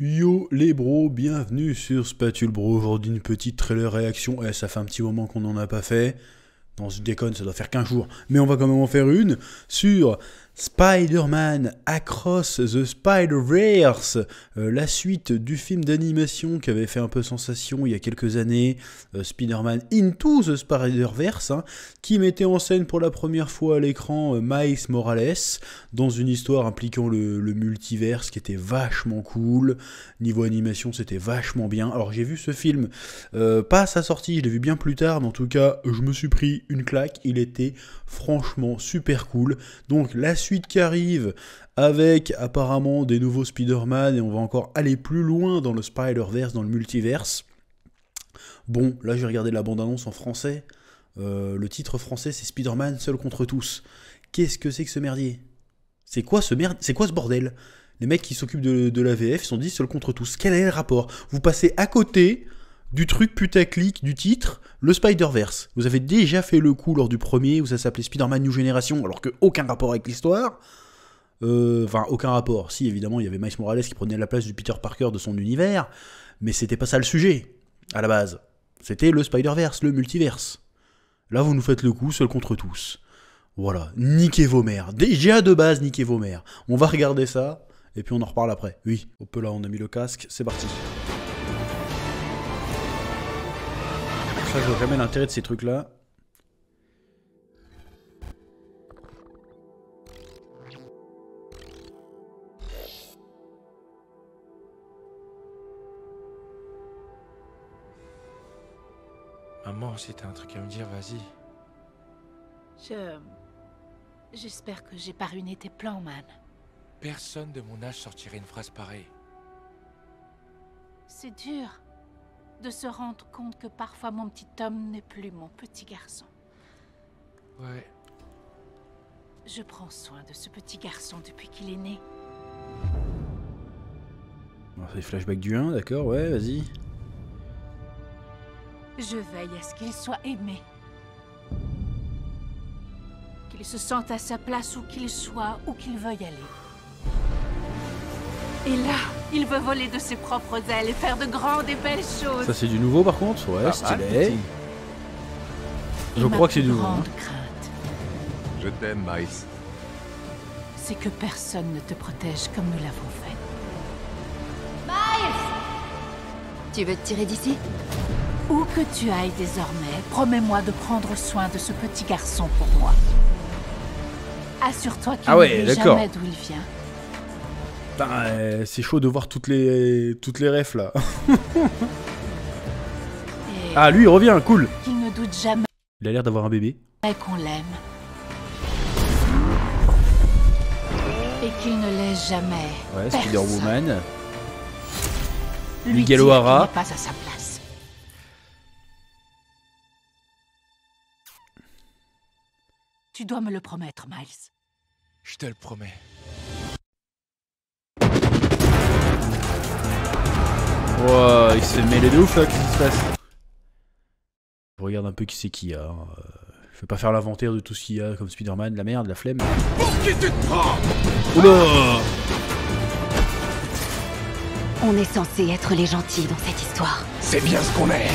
Yo les bros, bienvenue sur Spatule Bro. Aujourd'hui une petite trailer réaction. Ça fait un petit moment qu'on n'en a pas fait. Non, je déconne, ça doit faire qu'un jour. Mais on va quand même en faire une sur Spider-Man Across the Spider-Verse, la suite du film d'animation qui avait fait un peu sensation il y a quelques années, Spider-Man Into the Spider-Verse, qui mettait en scène pour la première fois à l'écran Miles Morales, dans une histoire impliquant le multiverse qui était vachement cool. Niveau animation, c'était vachement bien. Alors j'ai vu ce film, pas à sa sortie, je l'ai vu bien plus tard, mais en tout cas, je me suis pris une claque, il était franchement super cool. Donc la suite qui arrive avec apparemment des nouveaux Spider-Man, et on va encore aller plus loin dans le Spider-Verse, dans le multiverse. Bon, là j'ai regardé la bande-annonce en français. Le titre français c'est Spider-Man seul contre tous. Qu'est-ce que c'est que ce merdier? C'est quoi ce bordel? Les mecs qui s'occupent de la VF, ils se sont dit seul contre tous. Quel est le rapport? Vous passez à côté du truc putaclic du titre, le Spider-Verse. Vous avez déjà fait le coup lors du premier, où ça s'appelait Spider-Man New Generation, alors que aucun rapport avec l'histoire. Enfin, aucun rapport. Si, évidemment, il y avait Miles Morales qui prenait la place du Peter Parker de son univers, mais c'était pas ça le sujet, à la base. C'était le Spider-Verse, le multiverse. Là, vous nous faites le coup seul contre tous. Voilà, niquez vos mères. Déjà de base, niquez vos mères. On va regarder ça, et puis on en reparle après. Oui, hop là, on a mis le casque, c'est parti. Ça, je vois jamais l'intérêt de ces trucs-là. Maman, si t'as un truc à me dire, vas-y. J'espère que j'ai pas ruiné tes plans, man. Personne de mon âge sortirait une phrase pareille. C'est dur de se rendre compte que parfois mon petit homme n'est plus mon petit garçon. Ouais. Je prends soin de ce petit garçon depuis qu'il est né. C'est les flashbacks du 1, d'accord, ouais, vas-y. Je veille à ce qu'il soit aimé. Qu'il se sente à sa place où qu'il soit, où qu'il veuille aller. Et là, il veut voler de ses propres ailes et faire de grandes et belles choses. Ça c'est du nouveau par contre, ouais, stylé. Je crois que c'est du nouveau. Ma plus grande crainte, Je t'aime, Miles. c'est que personne ne te protège comme nous l'avons fait. Tu veux te tirer d'ici? Où que tu ailles désormais, promets-moi de prendre soin de ce petit garçon pour moi. Assure-toi qu'il ne sait jamais d'où il vient. C'est chaud de voir toutes les refs là. Ah, lui il revient, cool. Qu'il ne doute jamais Il a l'air d'avoir un bébé. qu'on l'aime. Et qu'il ne laisse jamais Ouais, personne Spider-Woman. lui Miguel dire O'Hara. qu'il n'est pas à sa place. Tu dois me le promettre, Miles. Je te le promets. Wow, il s'est mêlé de ouf là, qu'est-ce qui se passe? Je regarde un peu qui c'est qui a. Je vais pas faire l'inventaire de tout ce qu'il y a comme Spider-Man, la merde, la flemme. Pour qui tu te prends? Oula! On est censé être les gentils dans cette histoire. C'est bien ce qu'on est.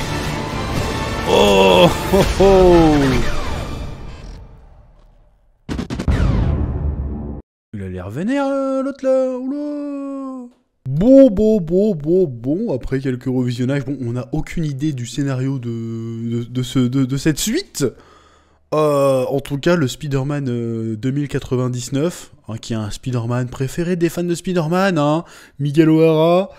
Oh, oh, oh. Il a l'air vénère l'autre là, oula. Bon, après quelques revisionnages, bon, on n'a aucune idée du scénario de cette suite. En tout cas, le Spider-Man 2099, qui est un Spider-Man préféré des fans de Spider-Man, Miguel O'Hara,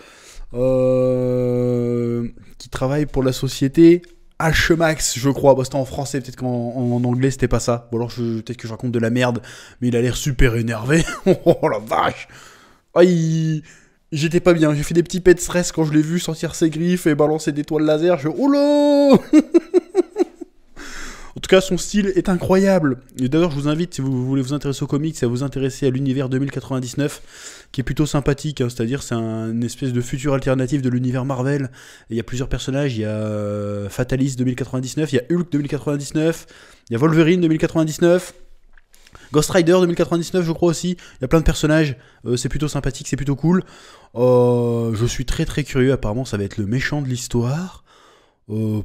qui travaille pour la société H-Max, je crois. Bah, c'était en français, peut-être qu'en anglais c'était pas ça. Ou alors peut-être que je raconte de la merde, mais il a l'air super énervé. Oh la vache! J'étais pas bien, j'ai fait des petits pets de stress quand je l'ai vu sortir ses griffes et balancer des toiles laser. Je oh là. En tout cas, son style est incroyable. Et d'ailleurs, je vous invite, si vous voulez vous intéresser aux comics, à vous intéresser à l'univers 2099, qui est plutôt sympathique. C'est-à-dire, c'est une espèce de futur alternatif de l'univers Marvel. Et il y a plusieurs personnages. Il y a Fatalis 2099, il y a Hulk 2099, il y a Wolverine 2099. Ghost Rider 2099, je crois aussi. Il y a plein de personnages. C'est plutôt sympathique, c'est plutôt cool. Je suis très très curieux. Apparemment, ça va être le méchant de l'histoire.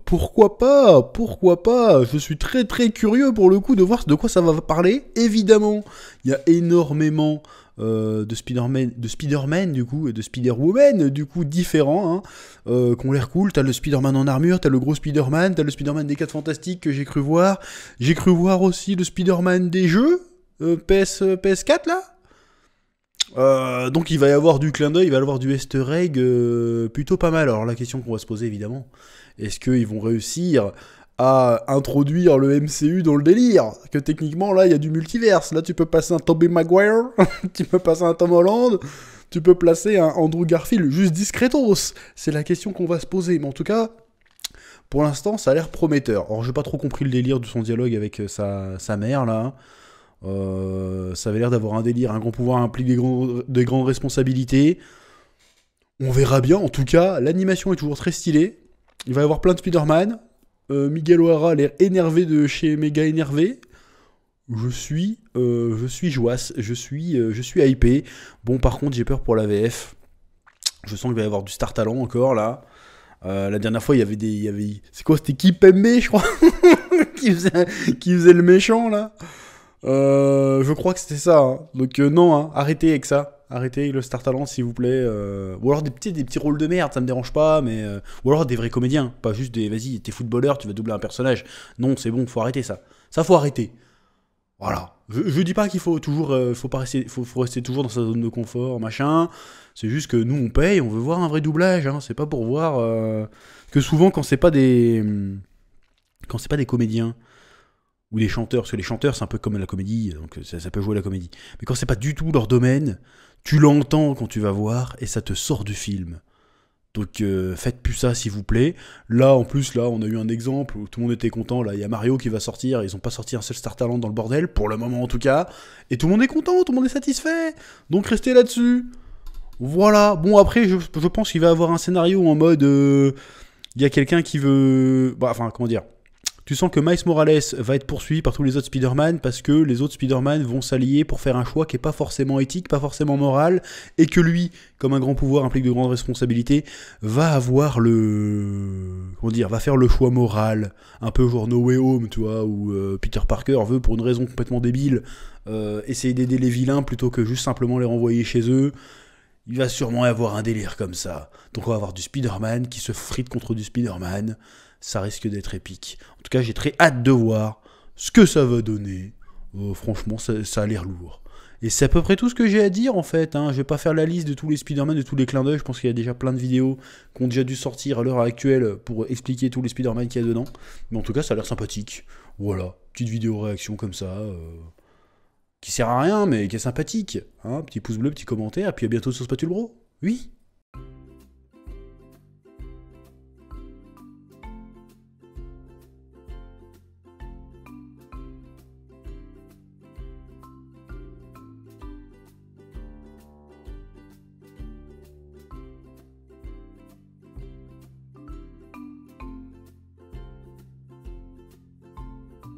Pourquoi pas? Pourquoi pas? Je suis très très curieux pour le coup de voir de quoi ça va parler. Évidemment, il y a énormément de Spider-Man du coup, et de Spider-Woman du coup différents, hein, qui ont l'air cool. T'as le Spider-Man en armure, t'as le gros Spider-Man, t'as le Spider-Man des 4 Fantastiques que j'ai cru voir. J'ai cru voir aussi le Spider-Man des jeux PS4 là. Donc il va y avoir du clin d'œil, il va y avoir du easter egg plutôt pas mal. Alors la question qu'on va se poser évidemment, est-ce qu'ils vont réussir à introduire le MCU dans le délire? Que techniquement là il y a du multiverse, là tu peux passer un Tobey Maguire, tu peux passer un Tom Holland, tu peux placer un Andrew Garfield juste discretos. C'est la question qu'on va se poser, mais en tout cas pour l'instant ça a l'air prometteur. Alors j'ai pas trop compris le délire de son dialogue avec sa mère là. Ça avait l'air d'avoir un délire, un grand pouvoir implique des grandes responsabilités. On verra bien, en tout cas, l'animation est toujours très stylée. Il va y avoir plein de Spider-Man. Miguel O'Hara a l'air énervé de chez Méga Énervé. Je suis joasse, je suis hypé. Bon, par contre, j'ai peur pour la VF. Je sens qu'il va y avoir du Star Talent encore, là. La dernière fois, il y avait c'est quoi, c'était Kipembe, je crois, qui faisait le méchant, là. Je crois que c'était ça. Hein. Donc non, hein, arrêtez avec ça. Arrêtez avec le Star Talent, s'il vous plaît. Ou alors des petits rôles de merde, ça me dérange pas, mais ou alors des vrais comédiens, pas juste des. Vas-y, t'es footballeur, tu vas doubler un personnage. Non, c'est bon, faut arrêter ça. Ça faut arrêter. Voilà. Je dis pas qu'il faut toujours, faut rester toujours dans sa zone de confort, machin. C'est juste que nous on paye, on veut voir un vrai doublage. Hein. C'est pas pour voir que souvent quand c'est pas des comédiens. Ou des chanteurs, parce que les chanteurs c'est un peu comme la comédie, donc ça peut jouer la comédie. Mais quand c'est pas du tout leur domaine, tu l'entends quand tu vas voir, et ça te sort du film. Donc faites plus ça s'il vous plaît. Là en plus, là on a eu un exemple où tout le monde était content, là il y a Mario qui va sortir, ils ont pas sorti un seul Star Talent dans le bordel, pour le moment en tout cas, et tout le monde est content, tout le monde est satisfait, donc restez là-dessus. Voilà, bon après je pense qu'il va y avoir un scénario en mode, il y a quelqu'un qui veut, bah, enfin comment dire, tu sens que Miles Morales va être poursuivi par tous les autres Spider-Man parce que les autres Spider-Man vont s'allier pour faire un choix qui est pas forcément éthique, pas forcément moral, et que lui, comme un grand pouvoir implique de grandes responsabilités, va avoir va faire le choix moral, un peu genre No Way Home, tu vois, où Peter Parker veut, pour une raison complètement débile, essayer d'aider les vilains plutôt que juste simplement les renvoyer chez eux. Il va sûrement y avoir un délire comme ça. Donc on va avoir du Spider-Man qui se frite contre du Spider-Man. Ça risque d'être épique. En tout cas, j'ai très hâte de voir ce que ça va donner. Franchement, ça a l'air lourd. Et c'est à peu près tout ce que j'ai à dire, en fait. Hein. Je vais pas faire la liste de tous les Spider-Man, de tous les clins d'œil. Je pense qu'il y a déjà plein de vidéos qui ont déjà dû sortir à l'heure actuelle pour expliquer tous les Spider-Man qu'il y a dedans. Mais en tout cas, ça a l'air sympathique. Voilà, petite vidéo réaction comme ça, qui sert à rien, mais qui est sympathique. Hein. Petit pouce bleu, petit commentaire, et puis à bientôt sur Spatule Bro. Oui.